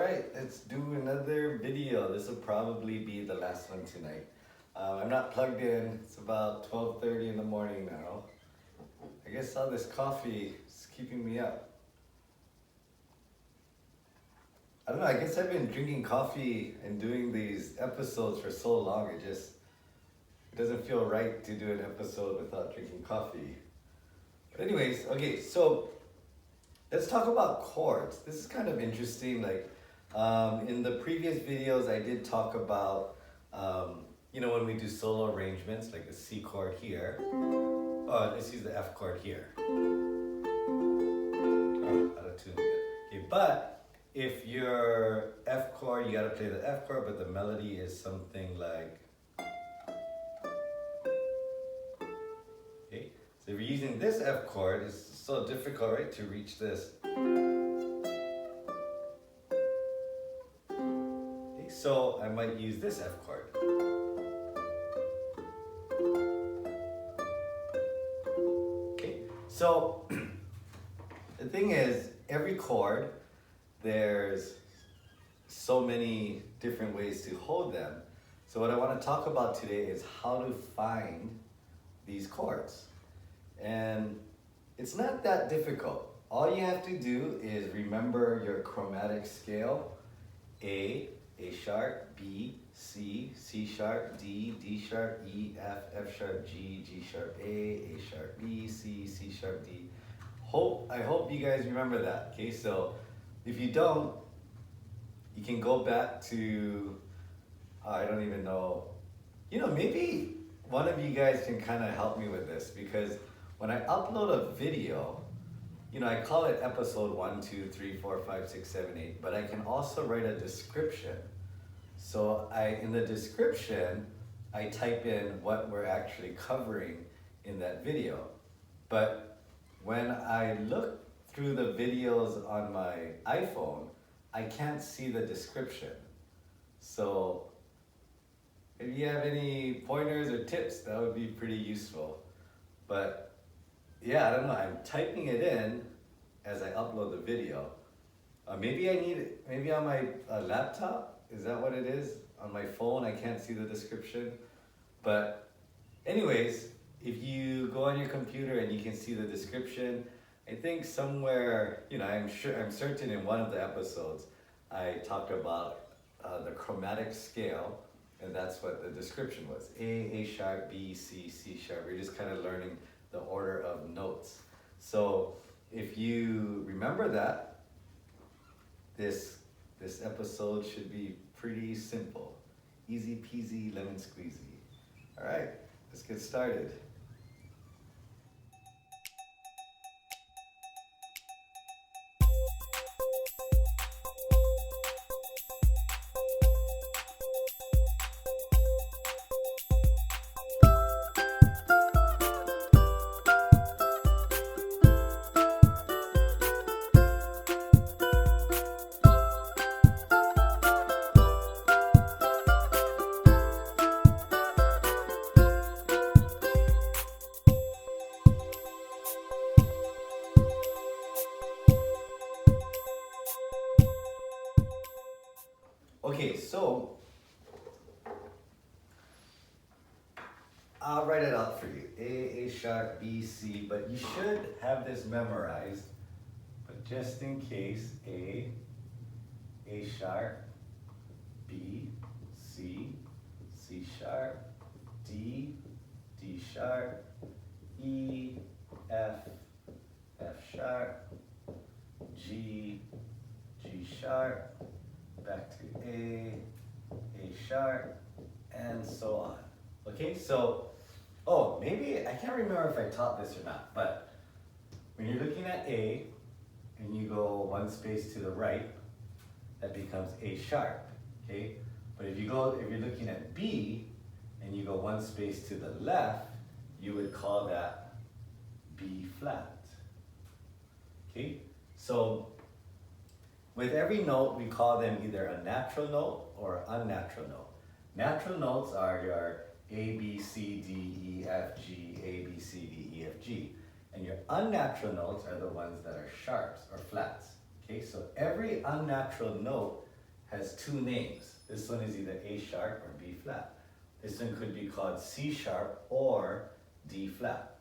right, let's do another video. This will probably be the last one tonight. I'm not plugged in. It's about 12:30 in the morning now. I guess all this coffee is keeping me up. I don't know, I guess I've been drinking coffee and doing these episodes for so long, it doesn't feel right to do an episode without drinking coffee. But anyways, okay, so let's talk about chords. This is kind of interesting. In the previous videos, I did talk about, when we do solo arrangements, like the C chord here. Let's use the F chord here. Oh, out of tune again. Okay, but if your F chord, you gotta play the F chord, but the melody is something like. Okay, so if you're using this F chord, it's so difficult, right, to reach this. Okay, so I might use this F chord. Okay, so the thing is, every chord, there's so many different ways to hold them. So what I want to talk about today is how to find these chords. And it's not that difficult. All you have to do is remember your chromatic scale. A sharp, B, C, C sharp, D, D sharp, E, F sharp, G, G sharp, A sharp, B, C, C sharp, D. I hope you guys remember that, okay? So if you don't, you can go back to, I don't even know, maybe one of you guys can kind of help me with this, because when I upload a video, I call it episode 1, 2, 3, 4, 5, 6, 7, 8, but I can also write a description. So in the description, I type in what we're actually covering in that video. But when I look through the videos on my iPhone, I can't see the description. So if you have any pointers or tips, that would be pretty useful. But yeah, I don't know, I'm typing it in as I upload the video. Maybe I need it, maybe on my laptop, is that what it is? On my phone, I can't see the description. But anyways, if you go on your computer and you can see the description, I think somewhere, I'm certain in one of the episodes, I talked about the chromatic scale, and that's what the description was. A sharp, B, C, C sharp. We're just kind of learning the order of notes. So if you remember that, this episode should be pretty simple. Easy peasy, lemon squeezy. All right, let's get started. Okay, so I'll write it out for you. A sharp, B, C, but you should have this memorized. But just in case, A sharp, B, C, C sharp, D, D sharp, E, F sharp, G, G sharp, back to A sharp, and so on. Okay, so, maybe, I can't remember if I taught this or not, but when you're looking at A, and you go one space to the right, that becomes A sharp, okay? But if you're looking at B, and you go one space to the left, you would call that B flat, okay? So, with every note, we call them either a natural note or unnatural note. Natural notes are your A, B, C, D, E, F, G, A, B, C, D, E, F, G. And your unnatural notes are the ones that are sharps or flats. Okay, so every unnatural note has two names. This one is either A sharp or B flat. This one could be called C sharp or D flat.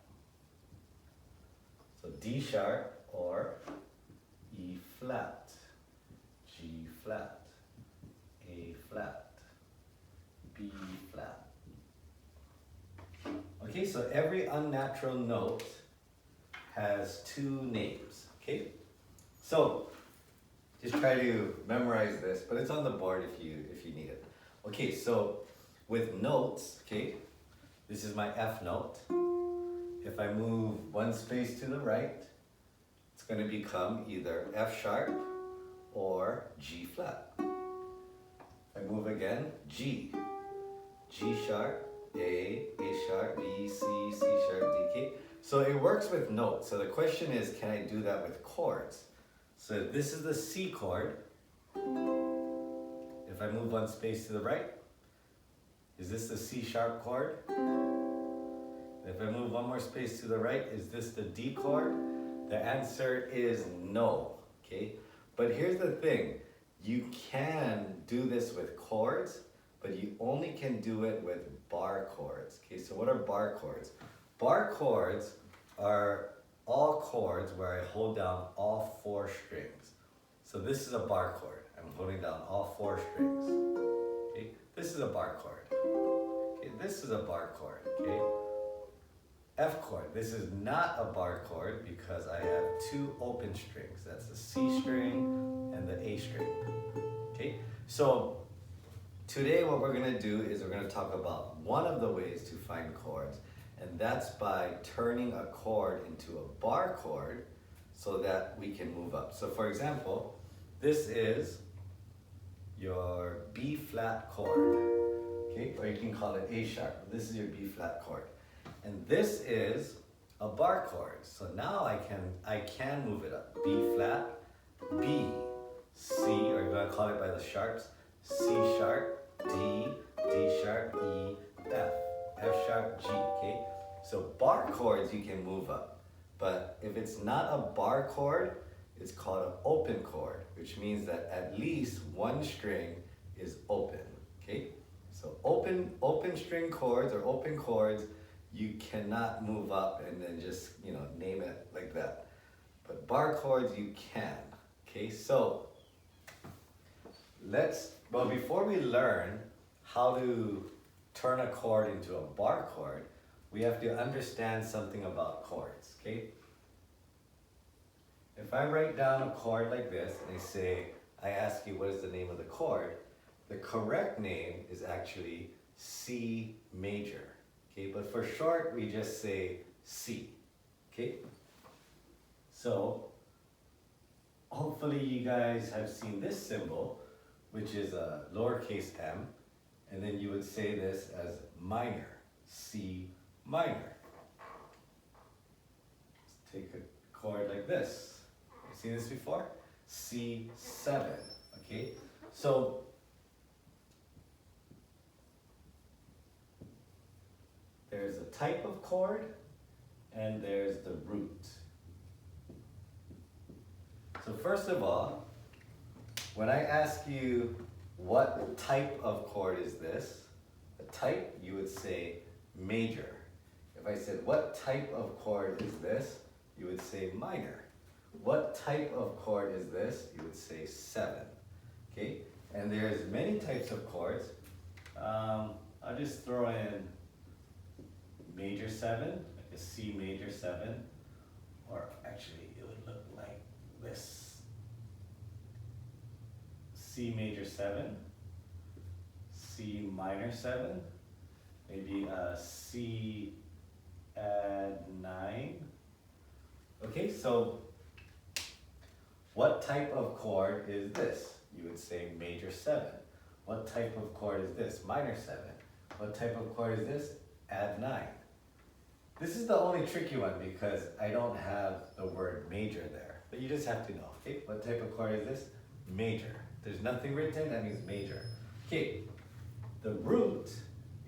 So D sharp or E flat, G flat, A flat, B flat. Okay, so every unnatural note has two names, okay? So just try to memorize this, but it's on the board if you need it. Okay, so with notes, okay, this is my F note. If I move one space to the right, it's going to become either F sharp or G flat. If I move again, G, G sharp, A sharp, B, C, C sharp, D, K. So it works with notes. So the question is, can I do that with chords? So this is the C chord. If I move one space to the right, is this the C sharp chord? If I move one more space to the right, is this the D chord? The answer is no, okay? But here's the thing, you can do this with chords, but you only can do it with bar chords, okay? So what are bar chords? Bar chords are all chords where I hold down all four strings. So this is a bar chord. I'm holding down all four strings, okay? This is a bar chord. Okay, this is a bar chord, okay? F chord, this is not a bar chord because I have two open strings. That's the C string and the A string, okay? So today what we're gonna do is we're gonna talk about one of the ways to find chords, and that's by turning a chord into a bar chord so that we can move up. So for example, this is your B flat chord, okay? Or you can call it A sharp. This is your B flat chord. And this is a bar chord. So now I can move it up. B flat, B, C, or you're gonna call it by the sharps, C sharp, D, D sharp, E, F, F sharp, G, okay? So bar chords you can move up. But if it's not a bar chord, it's called an open chord, which means that at least one string is open, okay? So open string chords or open chords, you cannot move up and then just, name it like that. But bar chords you can, okay? So before we learn how to turn a chord into a bar chord, we have to understand something about chords, okay? If I write down a chord like this and I ask you what is the name of the chord, the correct name is actually C major. Okay, but for short, we just say C, okay? So, hopefully you guys have seen this symbol, which is a lowercase m, and then you would say this as minor, C minor. Let's take a chord like this. You seen this before? C7, okay? So, there's a type of chord and there's the root. So first of all, when I ask you what type of chord is this, the type, you would say major. If I said what type of chord is this, you would say minor. What type of chord is this? You would say 7. Okay? And there's many types of chords. I'll just throw in major 7, like a C major 7, or actually it would look like this. C major 7, C minor 7, maybe a C add 9. Okay, so what type of chord is this? You would say major 7. What type of chord is this? Minor 7. What type of chord is this? Add 9. This is the only tricky one because I don't have the word major there. But you just have to know, okay? What type of chord is this? Major. There's nothing written, that means major. Okay, the root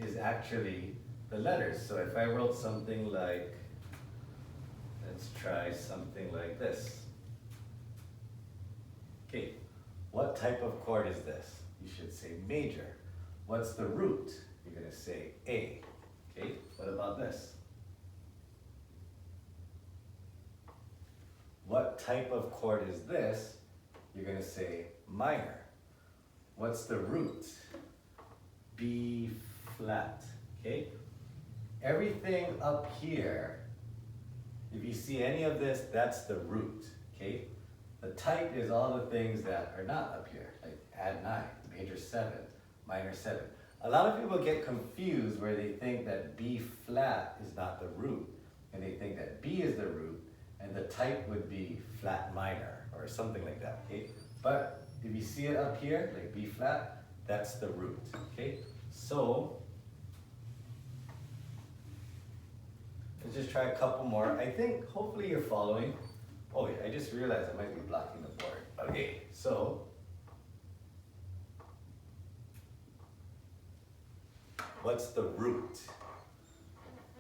is actually the letters. So if I wrote something like, let's try something like this. Okay, What type of chord is this? You should say major. What's the root? You're going to say A. Okay, what about this? What type of chord is this? You're going to say minor. What's the root? B flat. Okay? Everything up here, if you see any of this, that's the root. Okay? The type is all the things that are not up here, like add 9, major 7, minor 7. A lot of people get confused where they think that B flat is not the root, and they think that B is the root, and the type would be flat minor or something like that. Okay? But if you see it up here, like B flat, that's the root. Okay? So let's just try a couple more. I think hopefully you're following. Oh yeah, I just realized I might be blocking the board. Okay, so what's the root?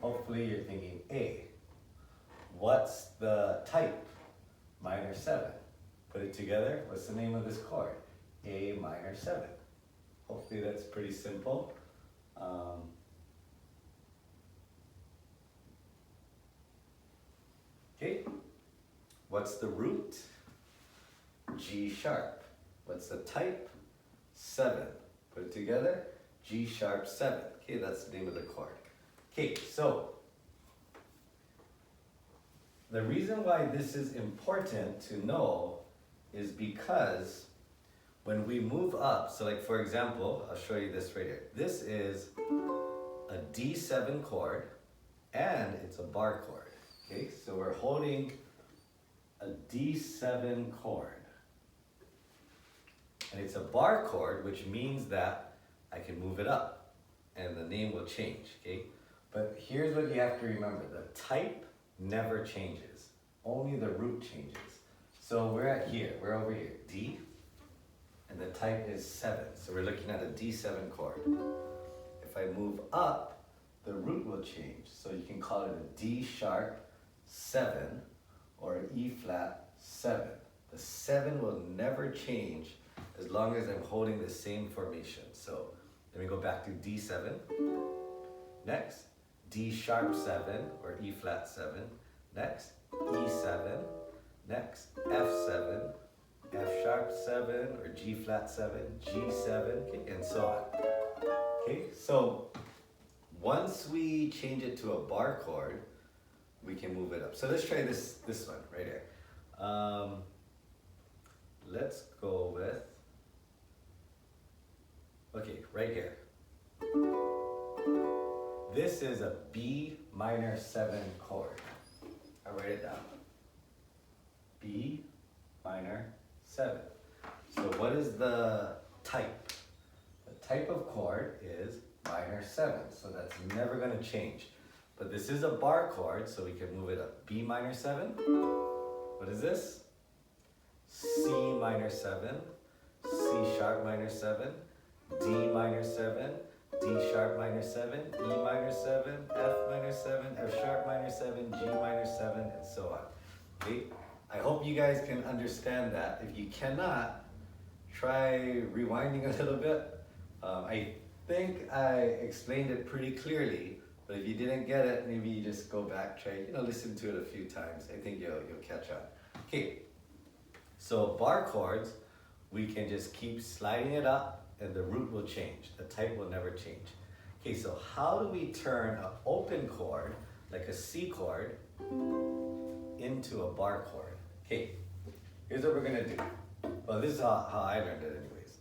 Hopefully you're thinking A. What's the type? Minor 7. Put it together. What's the name of this chord? A minor 7. Hopefully that's pretty simple. Okay. What's the root? G sharp. What's the type? 7. Put it together. G sharp 7. Okay, that's the name of the chord. Okay, so the reason why this is important to know is because when we move up, so like for example, I'll show you this right here. This is a D7 chord and it's a bar chord. Okay, so we're holding a D7 chord. And it's a bar chord, which means that I can move it up and the name will change, okay? But here's what you have to remember. The type never changes. Only the root changes. So we're over here, D, and the type is 7. So we're looking at a D7 chord. If I move up, the root will change. So you can call it a D sharp 7 or an E flat 7. The 7 will never change as long as I'm holding the same formation. So let me go back to D7. Next, D sharp 7 or E flat 7. Next, E7. Next, F7, F sharp 7 or G flat 7, G7, okay, and so on. Okay, so once we change it to a bar chord, we can move it up. So let's try this one right here. Let's go with, okay, right here. This is a B minor 7 chord. I'll write it down. B minor 7. So what is the type? The type of chord is minor 7. So that's never going to change. But this is a bar chord, so we can move it up. B minor 7. What is this? C minor 7. C sharp minor 7. D minor 7. D sharp minor 7. E minor 7. F minor 7. F sharp minor 7. G minor 7, and so on. Okay? I hope you guys can understand that. If you cannot, try rewinding a little bit. I think I explained it pretty clearly, but if you didn't get it, maybe you just go back, try, listen to it a few times. I think you'll catch on. Okay, so bar chords, we can just keep sliding it up and the root will change. The type will never change. Okay, so how do we turn an open chord, like a C chord, into a bar chord? Okay, here's what we're gonna do. Well, this is how I learned it anyways.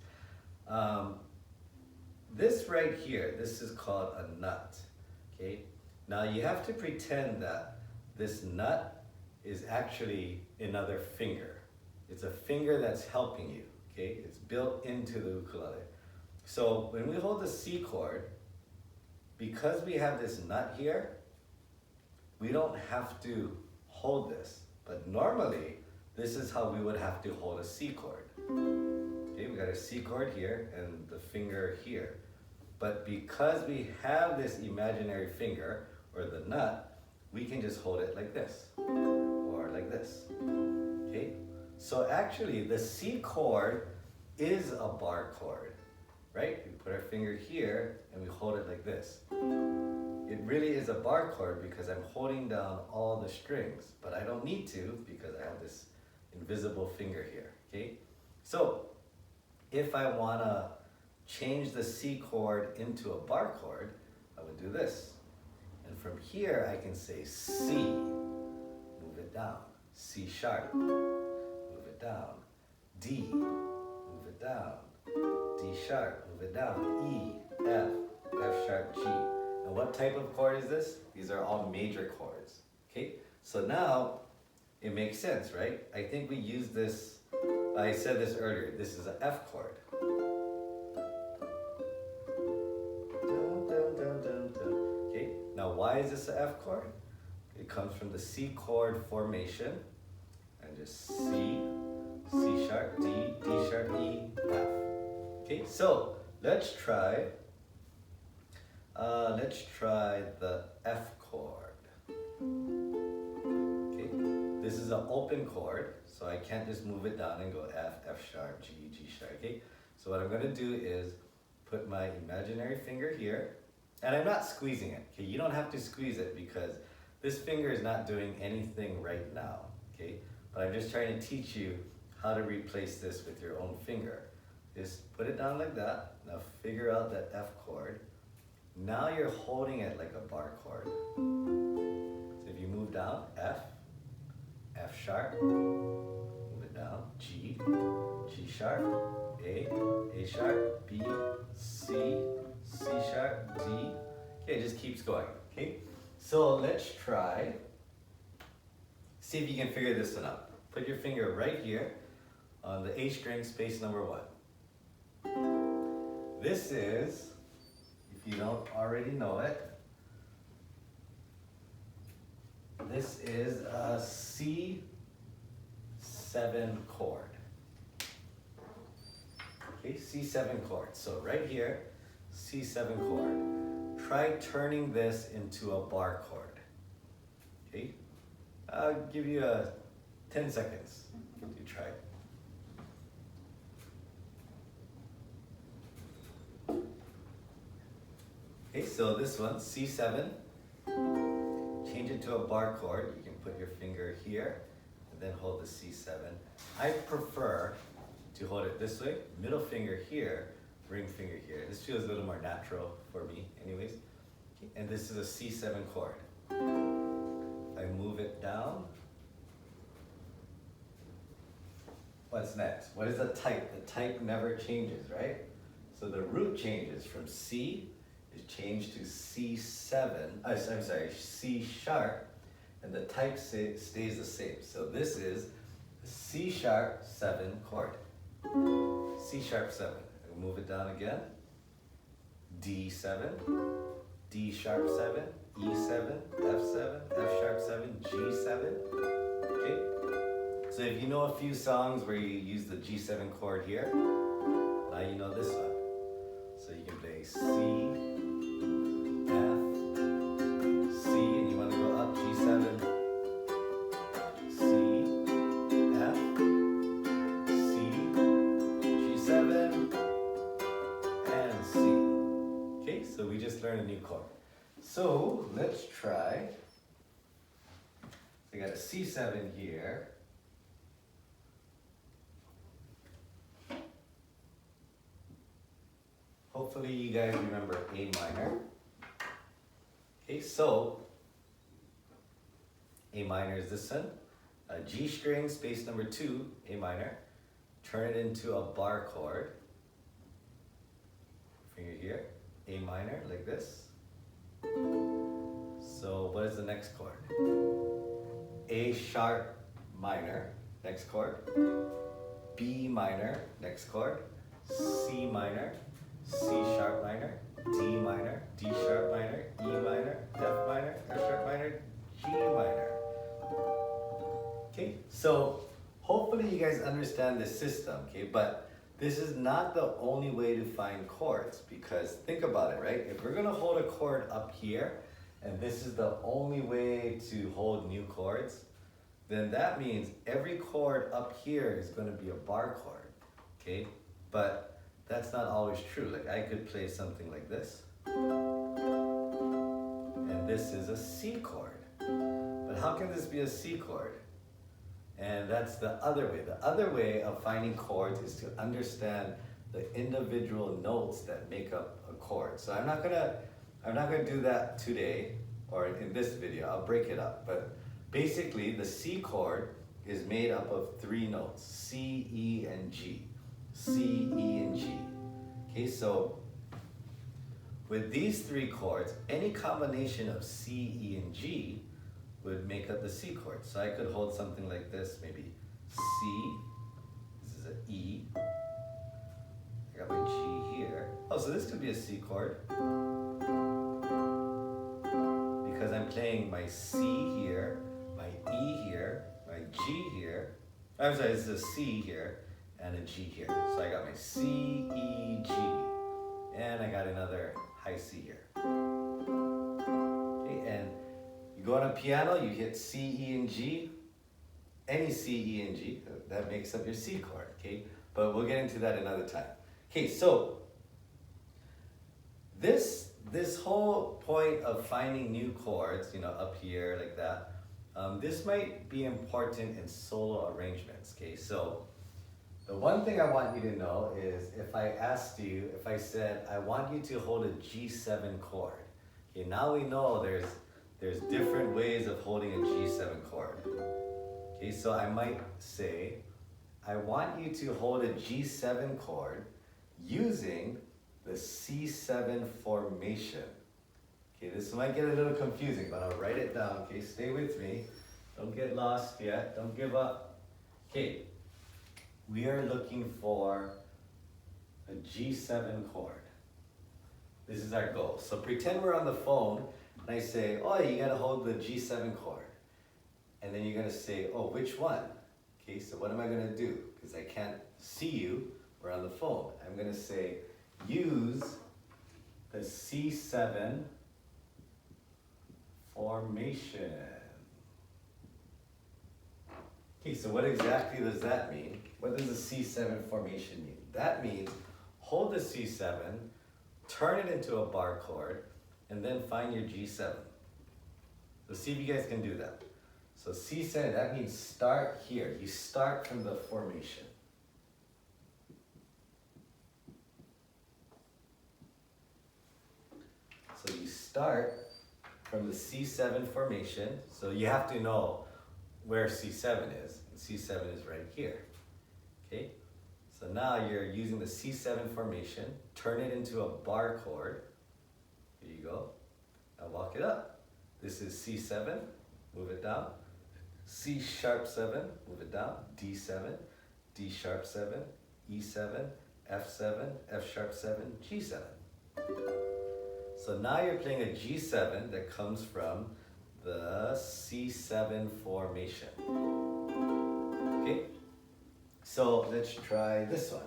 This right here, this is called a nut, okay? Now you have to pretend that this nut is actually another finger. It's a finger that's helping you, okay? It's built into the ukulele. So when we hold the C chord, because we have this nut here, we don't have to hold this. But normally, this is how we would have to hold a C chord. Okay, we got a C chord here and the finger here. But because we have this imaginary finger, or the nut, we can just hold it like this, or like this. Okay? So actually, the C chord is a bar chord, right? We put our finger here and we hold it like this. It really is a bar chord because I'm holding down all the strings, but I don't need to because I have this invisible finger here, okay? So if I wanna change the C chord into a bar chord, I would do this. And from here, I can say C, move it down, C sharp, move it down, D, move it down, D sharp, move it down, E, F, F sharp, G. And what type of chord is this? These are all major chords, okay? So now, it makes sense, right? I think we used this, I said this earlier, this is an F chord. Okay, now why is this an F chord? It comes from the C chord formation, and just C, C sharp, D, D sharp, E, F. Okay, so let's try the F chord. Okay, this is an open chord, so I can't just move it down and go F, F sharp, G, G sharp. Okay, so what I'm going to do is put my imaginary finger here, and I'm not squeezing it. Okay, you don't have to squeeze it because this finger is not doing anything right now. Okay, but I'm just trying to teach you how to replace this with your own finger. Just put it down like that. Now figure out that F chord. Now you're holding it like a bar chord. So if you move down, F, F sharp, move it down, G, G sharp, A sharp, B, C, C sharp, D. Okay, it just keeps going, okay? So let's try, see if you can figure this one out. Put your finger right here on the A string, space number 1. This is, if you don't already know it, this is a C7 chord. Okay, C7 chord. So right here, C7 chord. Try turning this into a bar chord. Okay, I'll give you 10 seconds to try it. Okay, so this one, C7, change it to a bar chord. You can put your finger here and then hold the C7. I prefer to hold it this way, middle finger here, ring finger here. This feels a little more natural for me anyways. Okay, and this is a C7 chord. I move it down. What's next? What is the type? The type never changes, right? So the root changes from C is changed to C7, I'm sorry, C sharp, and the type stays the same. So this is C sharp 7 chord. C sharp 7. I'll move it down again. D7, D sharp 7, E7, F7, F sharp 7, G7. Okay? So if you know a few songs where you use the G7 chord here, now you know this one. So you can play C, F, C, and you want to go up G7, C, F, C, G7, and C. Okay, so we just learned a new chord. So let's try. We got a C7 here. Hopefully you guys remember A minor. Okay, so A minor is this one. A G string, space number 2, A minor. Turn it into a bar chord. Finger here, A minor, like this. So what is the next chord? A sharp minor, next chord. B minor, next chord. C minor. C sharp minor, D minor, D sharp minor, E minor, F minor, F sharp minor, G minor. Okay, so hopefully you guys understand this system, okay? But this is not the only way to find chords, because think about it, right? If we're gonna hold a chord up here, and this is the only way to hold new chords, then that means every chord up here is gonna be a bar chord, okay? But that's not always true. Like I could play something like this. And this is a C chord. But how can this be a C chord? And that's the other way. The other way of finding chords is to understand the individual notes that make up a chord. So I'm not gonna do that today or in this video. I'll break it up. But basically the C chord is made up of 3 notes, C, E, and G. C, E, and G. Okay, so with these 3 chords, any combination of C, E, and G would make up the C chord. So I could hold something like this, maybe C, this is an E, I got my G here. Oh, so this could be a C chord because I'm playing my C here, my E here, my G here. I'm sorry, this is a C here and a G here. So I got my C, E, G, and I got another high C here. Okay, and you go on a piano, you hit C, E, and G, any C, E, and G, that makes up your C chord, okay? But we'll get into that another time. Okay, so this whole point of finding new chords, you know, up here like that, this might be important in solo arrangements, okay? So the one thing I want you to know is if I asked you, if I said, I want you to hold a G7 chord, okay, now we know there's different ways of holding a G7 chord. Okay, so I might say, I want you to hold a G7 chord using the C7 formation. Okay, this might get a little confusing, but I'll write it down, okay? Stay with me. Don't get lost yet, don't give up. Okay, we are looking for a G7 chord. This is our goal. So pretend we're on the phone and I say, oh, you gotta hold the G7 chord. And then you're gonna say, oh, which one? Okay, so what am I gonna do? Because I can't see you, we're on the phone. I'm gonna say, use the C7 formation. Okay, so what exactly does that mean? What does the C7 formation mean? That means hold the C7, turn it into a bar chord, and then find your G7. So see if you guys can do that. So C7, that means start here. You start from the formation. So you start from the C7 formation. So you have to know where C7 is. And C7 is right here. Okay? So now you're using the C7 formation. Turn it into a bar chord. Here you go. Now walk it up. This is C7. Move it down. C sharp 7. Move it down. D7. D sharp 7. E7. F7. F sharp 7. G7. So now you're playing a G7 that comes from the C7 formation. Okay? So let's try this one.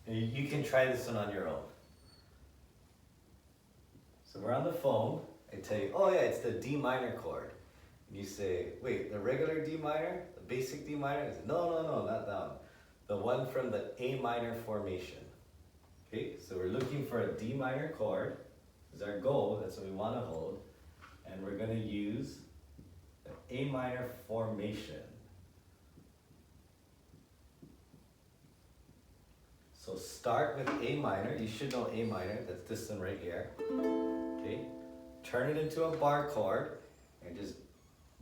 And you can try this one on your own. So we're on the phone. I tell you, oh yeah, it's the D minor chord. And you say, wait, the regular D minor, the basic D minor? I say, no, not that one. The one from the A minor formation. Okay, so we're looking for a D minor chord. This is our goal, that's what we want to hold. And we're going to use the A minor formation. So start with A minor. You should know A minor, that's this one right here. Okay, turn it into a bar chord and just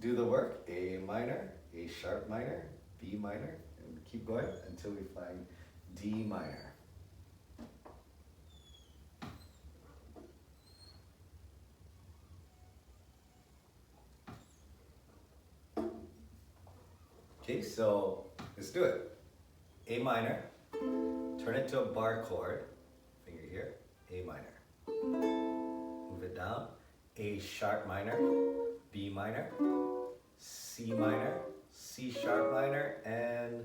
do the work. A minor, A sharp minor, B minor, and keep going until we find D minor. Okay, so let's do it. A minor, turn it to a bar chord, finger here, A minor. Move it down, A sharp minor, B minor, C minor, C sharp minor, and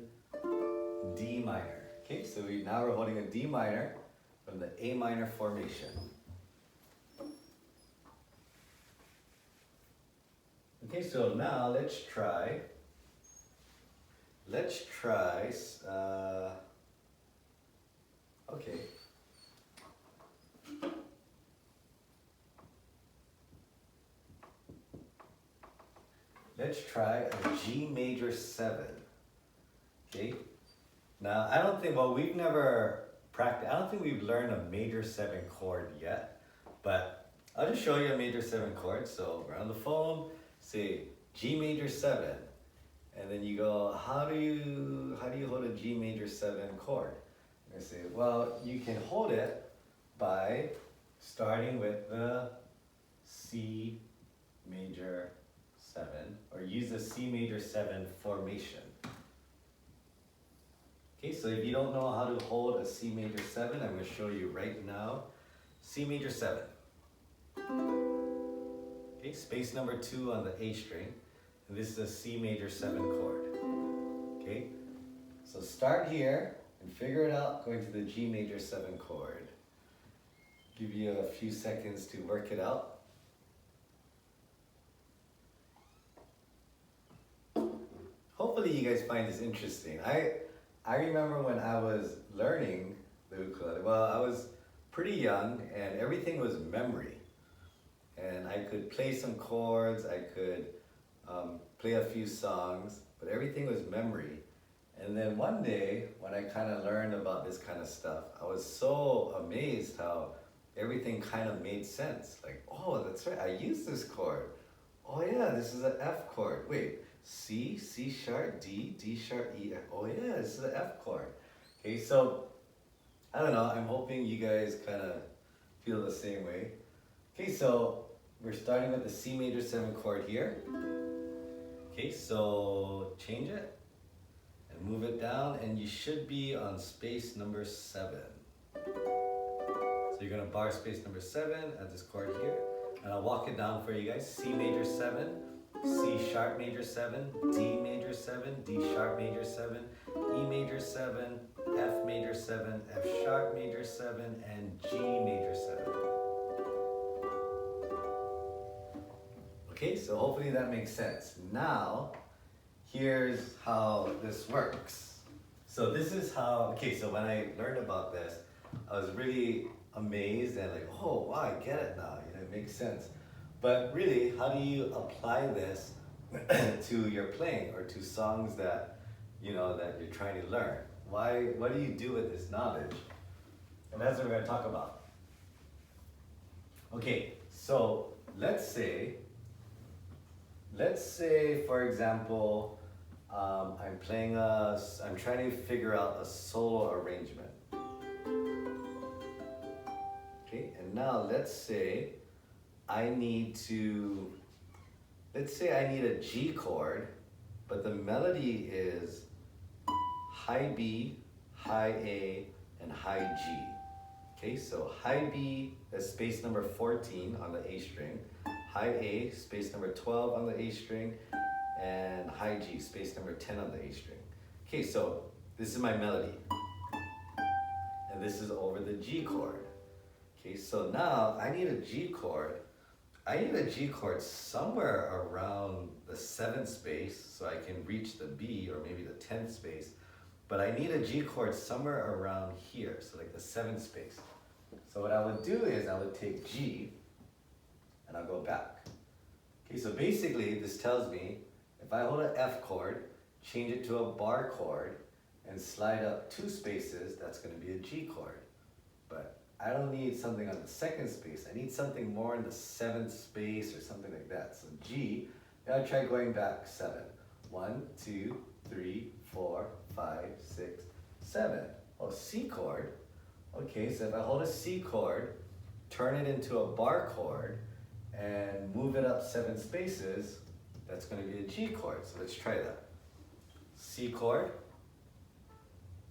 D minor. Okay, so now we're holding a D minor from the A minor formation. Okay, so now let's try let's try, okay. Let's try a G major 7, okay? Now, I don't think, well, we've never practiced, I don't think we've learned a major 7 chord yet, but I'll just show you a major 7 chord. So we're on the phone, say G major 7, and then you go, how do you hold a G major 7 chord? And I say, well, you can hold it by starting with the C major 7, or use the C major 7 formation. Okay, so if you don't know how to hold a C major 7, I'm going to show you right now. C major 7. Okay, space number 2 on the A string. And this is a C major 7 chord. Okay, so start here and figure it out going to the G major 7 chord. Give you a few seconds to work it out. Hopefully you guys find this interesting. I remember when I was learning the ukulele, well, I was pretty young and everything was memory. And I could play some chords, I could play a few songs, but everything was memory. And then one day, when I kind of learned about this kind of stuff, I was so amazed how everything kind of made sense. Like, oh, that's right, I used this chord. Oh yeah, this is an F chord. Wait, C, C sharp, D, D sharp, E, F. Oh yeah, this is an F chord. Okay, so, I don't know, I'm hoping you guys kind of feel the same way. Okay, so we're starting with the C major 7 chord here. Okay, so change it and move it down, and you should be on space number 7. So you're gonna bar space number 7 at this chord here, and I'll walk it down for you guys. C major 7, C sharp major 7, D major 7, D sharp major 7, E major 7, F major 7, F sharp major 7, and G major 7. Okay, so hopefully that makes sense. Now, here's how this works. So this is how, okay, so when I learned about this, I was really amazed and like, oh, wow, I get it now, you know, it makes sense. But really, how do you apply this to your playing or to songs that, you know, that you're trying to learn? What do you do with this knowledge? And that's what we're gonna talk about. Okay, so let's say, for example, I'm trying to figure out a solo arrangement. Okay, and now let's say I need a G chord, but the melody is high B, high A, and high G. Okay, so high B is space number 14 on the A string, high A, space number 12 on the A string, and high G, space number 10 on the A string. Okay, so this is my melody, and this is over the G chord. Okay, so now I need a G chord. I need a G chord somewhere around the 7th space so I can reach the B, or maybe the 10th space. But I need a G chord somewhere around here, so like the 7th space. So what I would do is I would take G and I'll go back. Okay, so basically this tells me if I hold an F chord, change it to a bar chord, and slide up 2 spaces, that's going to be a G chord. But I don't need something on the 2nd space. I need something more in the 7th space or something like that. So G, now try going back 7. 1, 2, 3, 4, 5, 6, 7. Oh, C chord. Okay, so if I hold a C chord, turn it into a bar chord, and move it up 7 spaces, that's going to be a G chord. So let's try that. C chord.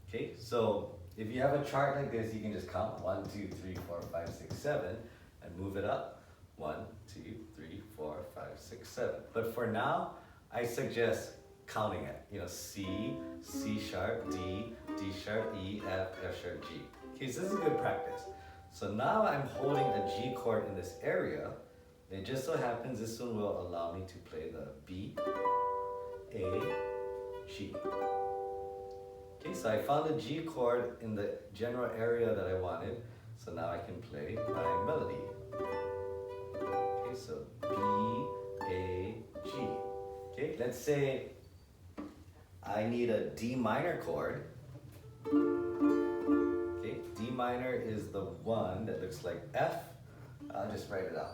Okay, so if you have a chart like this, you can just count 1, 2, 3, 4, 5, 6, 7, and move it up. 1, 2, 3, 4, 5, 6, 7. But for now, I suggest counting it. You know, C, C sharp, D, D sharp, E, F, F sharp, G. Okay, so this is good practice. So now I'm holding a G chord in this area. It just so happens this one will allow me to play the B, A, G. Okay, so I found a G chord in the general area that I wanted. So now I can play my melody. Okay, so B, A, G. Okay, let's say I need a D minor chord. Okay, D minor is the one that looks like F. I'll just write it out.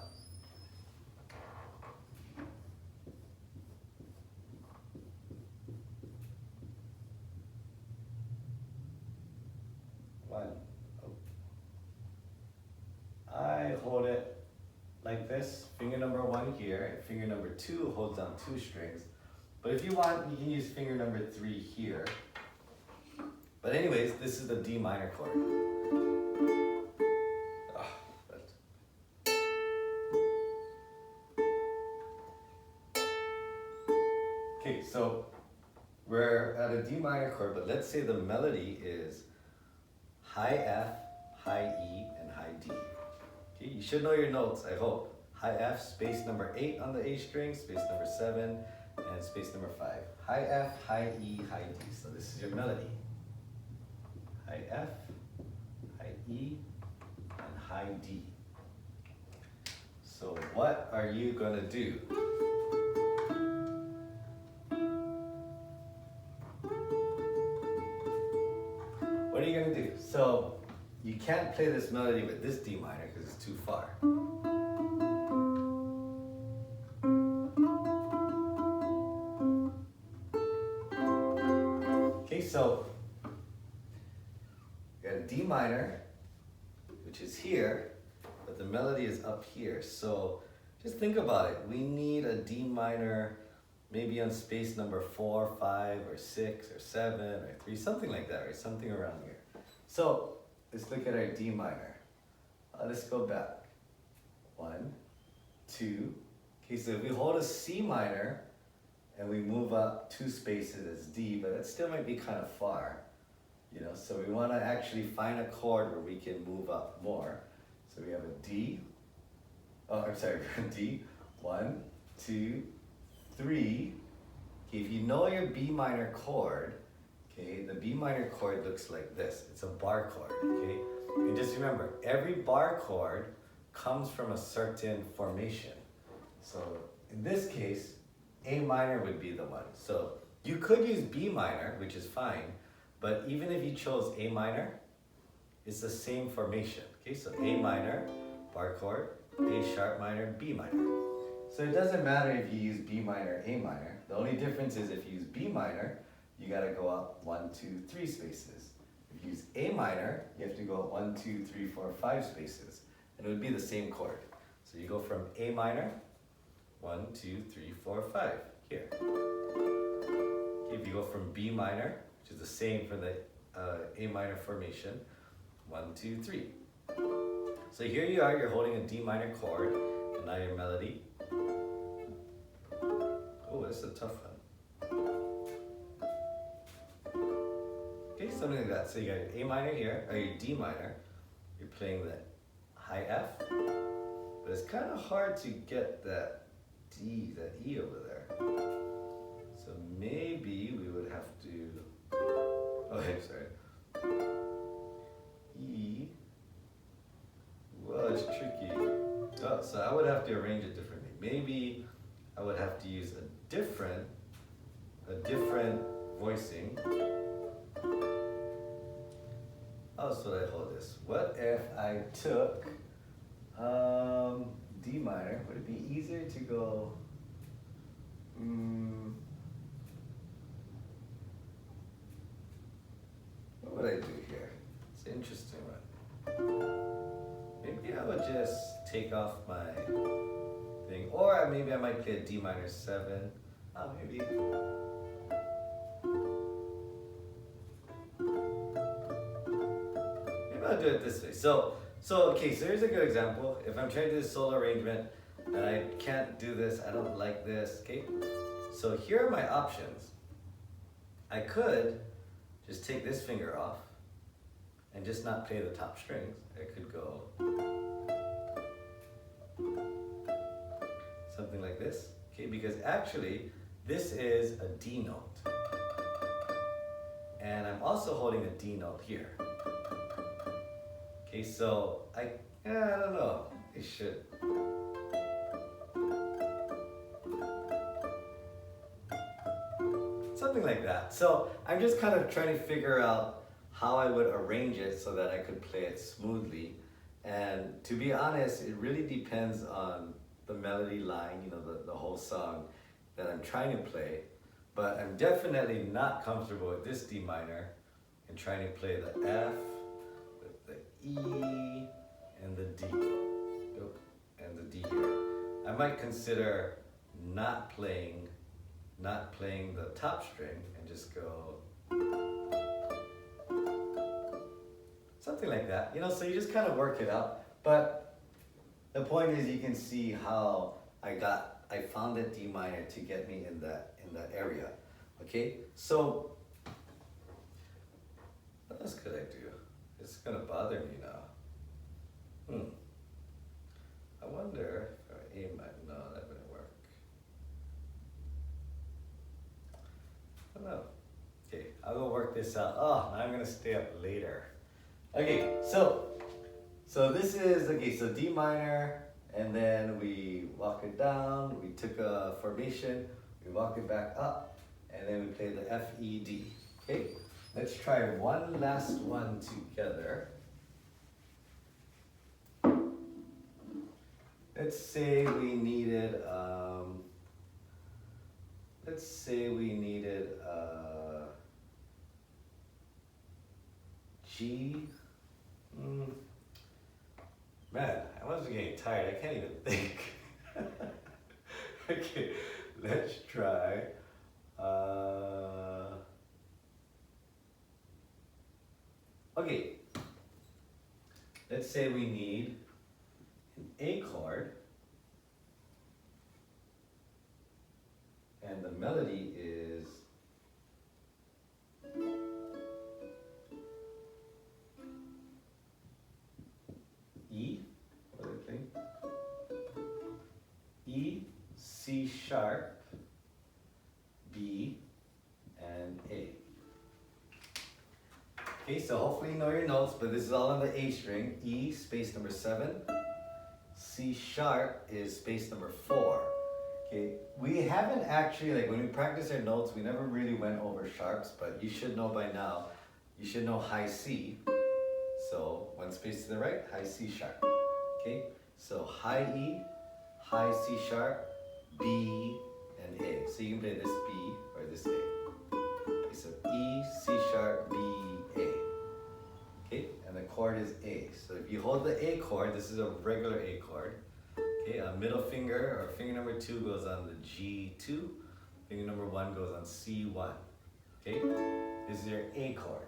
One. I hold it like this, finger number 1 here, and finger number 2 holds down 2 strings. But if you want, you can use finger number 3 here. But anyways, this is the D minor chord. Okay, so we're at a D minor chord, but let's say the melody is high F, high E, and high D. Okay, you should know your notes, I hope. High F, space number 8 on the A string, space number 7, and space number 5. High F, high E, high D. So this is your melody. High F, high E, and high D. So what are you gonna do? What are you gonna do? So you can't play this melody with this D minor because it's too far. Okay, so you got a D minor, which is here, but the melody is up here. So just think about it. We need a D minor maybe on space number 4, 5, or 6, or 7, or 3, something like that, right? Something around here. So let's look at our D minor. Let's go back. 1, 2. Okay, so if we hold a C minor and we move up 2 spaces as D, but it still might be kind of far, you know. So we want to actually find a chord where we can move up more. So we have a D. Oh, I'm sorry, D. 1, 2, 3. Okay, if you know your B minor chord, okay, the B minor chord looks like this. It's a bar chord, okay? And just remember, every bar chord comes from a certain formation. So in this case, A minor would be the one. So you could use B minor, which is fine, but even if you chose A minor, it's the same formation, okay? So A minor, bar chord, A sharp minor, B minor. So it doesn't matter if you use B minor, A minor. The only difference is if you use B minor, you gotta go up 1, 2, 3 spaces. If you use A minor, you have to go up 1, 2, 3, 4, 5 spaces. And it would be the same chord. So you go from A minor, 1, 2, 3, 4, 5, here. Okay, if you go from B minor, which is the same for the A minor formation, 1, 2, 3. So here you are, you're holding a D minor chord, and now your melody. Oh, that's a tough one. Okay, something like that. So you got your A minor here, or your D minor. You're playing the high F, but it's kind of hard to get that D, that E over there. So maybe we would have to, oh, hey, sorry. E, well, it's tricky. Oh, so I would have to arrange it differently. Maybe I would have to use a different voicing. How should I hold this? What if I took D minor? Would it be easier to go? What would I do here? It's an interesting one. Maybe I would just take off my thing, or maybe I might play a D minor 7. Maybe. I'll do it this way. So okay, so here's a good example. If I'm trying to do a solo arrangement and I can't do this, I don't like this, okay? So here are my options. I could just take this finger off and just not play the top strings. I could go something like this, okay? Because actually, this is a D note. And I'm also holding a D note here. Okay, so I don't know, it should. Something like that. So I'm just kind of trying to figure out how I would arrange it so that I could play it smoothly. And to be honest, it really depends on the melody line, you know, the whole song that I'm trying to play. But I'm definitely not comfortable with this D minor and trying to play the F with the E and the D. And the D here. I might consider not playing the top string and just go something like that, you know, so you just kind of work it out. But the point is, you can see how I found the D minor to get me in that area. Okay, so what else could I do? It's gonna bother me now. I wonder if I aim at, no, that wouldn't work. I don't know. Okay, I'll go work this out. Oh, now I'm gonna stay up later. Okay, so this is, okay, so D minor, and then we walk it down, we took a formation, we walk it back up, and then we play the F, E, D. Okay, let's try one last one together. Let's say we needed, G. Man, I must be getting tired. I can't even think. Okay, let's try. Okay, let's say we need an A chord, and the melody is E, what do I think? E, C sharp, B, and A. Okay, so hopefully you know your notes, but this is all on the A string. E, space number 7. C sharp is space number 4. Okay, we haven't actually, like when we practice our notes, we never really went over sharps, but you should know by now, you should know high C. So one space to the right, high C sharp. Okay, so high E, high C sharp, B, and A. So you can play this B or this A. Okay, so E, C sharp, B, A. Okay, and the chord is A. So if you hold the A chord, this is a regular A chord. Okay, a middle finger or finger number 2 goes on the G2. Finger number 1 goes on C1. Okay, this is your A chord.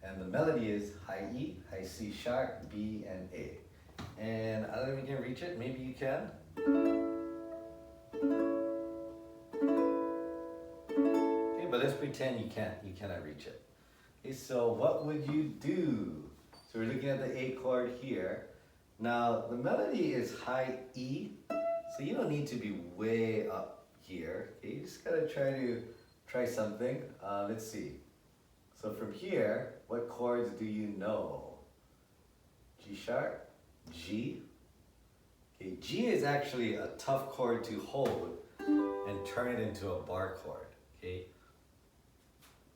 And the melody is high E, high C sharp, B, and A. And I don't know if you can reach it, maybe you can. Okay, but let's pretend you can't, you cannot reach it. Okay, so what would you do? So we're looking at the A chord here. Now the melody is high E, so you don't need to be way up here. Okay, you just gotta try something. Let's see. So from here, what chords do you know? G sharp, G. Okay, G is actually a tough chord to hold and turn it into a bar chord. Okay,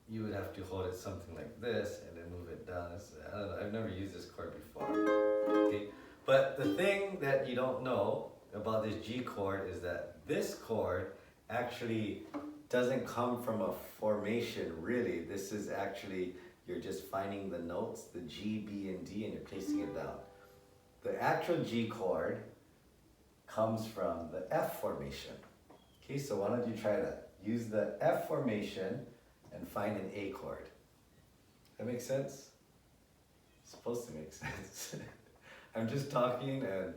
you would have to hold it something like this and then move it down. I don't know, I've never used this chord before. Okay, but the thing that you don't know about this G chord is that this chord actually doesn't come from a formation, really. This is actually, you're just finding the notes, the G, B, and D, and you're placing it down. The actual G chord comes from the F formation. Okay, so why don't you try that? Use the F formation and find an A chord. That makes sense? It's supposed to make sense. I'm just talking and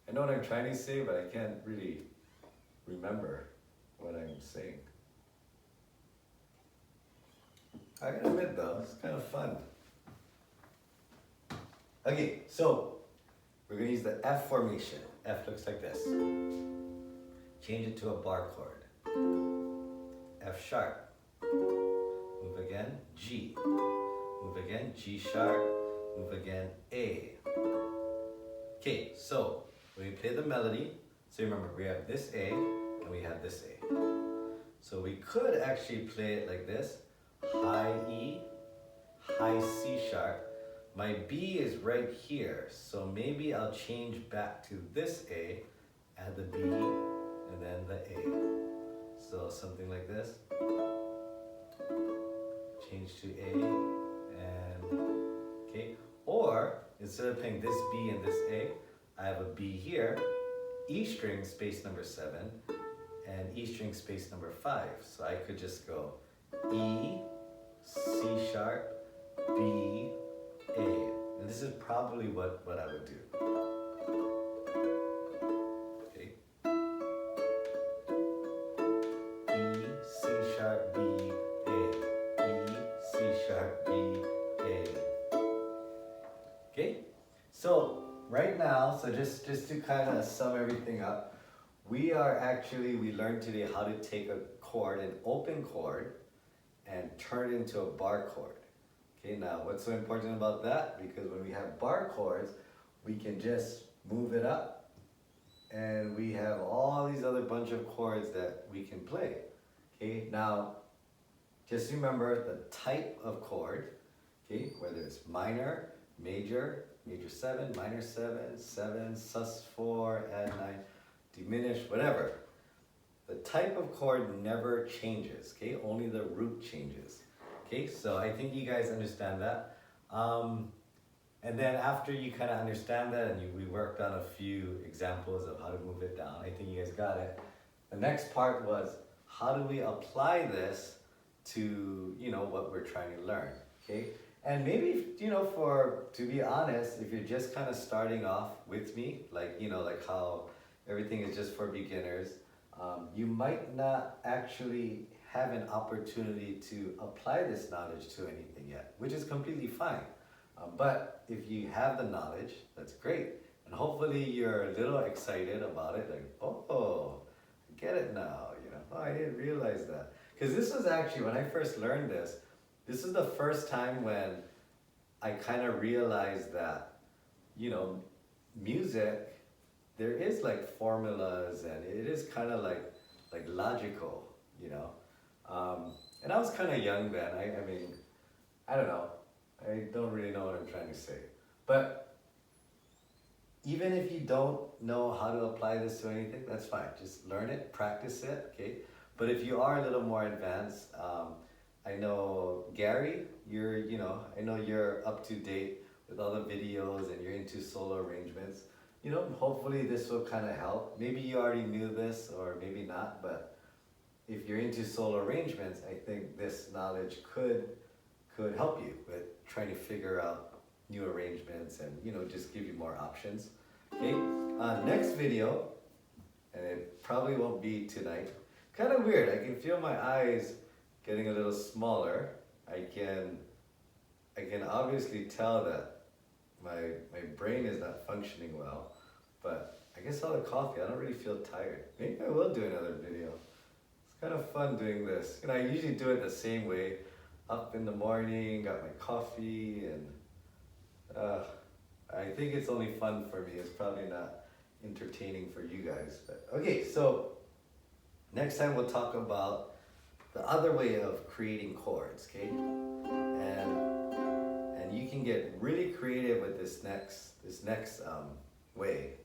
I know what I'm trying to say, but I can't really remember what I'm saying. I gotta admit though, it's kind of fun. Okay, so we're gonna use the F formation. F looks like this. Change it to a bar chord. F sharp. move again, G, move again, G sharp, move again, A. Okay, so when we play the melody, so remember we have this A and we have this A. So we could actually play it like this, high E, high C sharp. My B is right here, so maybe I'll change back to this A, add the B, and then the A. So something like this. Change to A, and okay. Or instead of playing this B and this A, I have a B here, E string space number 7, and E string space number 5. So I could just go E, C sharp, B, A. And this is probably what I would do. Okay. E, C sharp, B, A. E, C sharp, B, A. Okay? So right now, so just to kind of sum everything up, we learned today how to take a chord, an open chord, and turn it into a bar chord. Okay, now what's so important about that? Because when we have bar chords, we can just move it up and we have all these other bunch of chords that we can play. Okay, now just remember the type of chord, okay, whether it's minor, major, major 7, minor 7, 7, sus4, add 9, diminished, whatever. The type of chord never changes, okay? Only the root changes. Okay, so I think you guys understand that. And then after you kind of understand that and we worked on a few examples of how to move it down, I think you guys got it. The next part was, how do we apply this to, what we're trying to learn, okay? And maybe, to be honest, if you're just kind of starting off with me, like how everything is just for beginners, you might not actually have an opportunity to apply this knowledge to anything yet, which is completely fine. But if you have the knowledge, that's great. And hopefully you're a little excited about it, like, oh, I get it now, oh, I didn't realize that. Because this was actually, when I first learned this is the first time when I kind of realized that, music, there is like formulas and it is kind of like logical, and I was kind of young then. I mean, I don't know. I don't really know what I'm trying to say. But even if you don't know how to apply this to anything, that's fine. Just learn it, practice it, okay? But if you are a little more advanced, I know Gary, I know you're up to date with all the videos and you're into solo arrangements. Hopefully this will kind of help. Maybe you already knew this or maybe not, but if you're into solo arrangements, I think this knowledge could help you with trying to figure out new arrangements and, just give you more options. Okay, next video, and it probably won't be tonight. Kind of weird, I can feel my eyes getting a little smaller. I can obviously tell that my brain is not functioning well, but I guess all the coffee, I don't really feel tired. Maybe I will do another video. It's kind of fun doing this. I usually do it the same way. Up in the morning, got my coffee, and I think it's only fun for me. It's probably not entertaining for you guys. But okay, so next time we'll talk about the other way of creating chords, okay? And you can get really creative with this next way.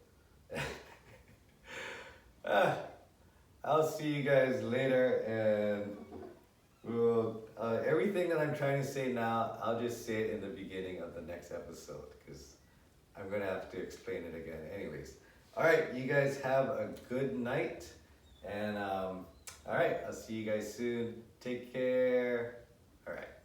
I'll see you guys later, and we'll everything that I'm trying to say now, I'll just say it in the beginning of the next episode because I'm gonna have to explain it again. Anyways, all right, you guys have a good night, and all right, I'll see you guys soon. Take care. All right.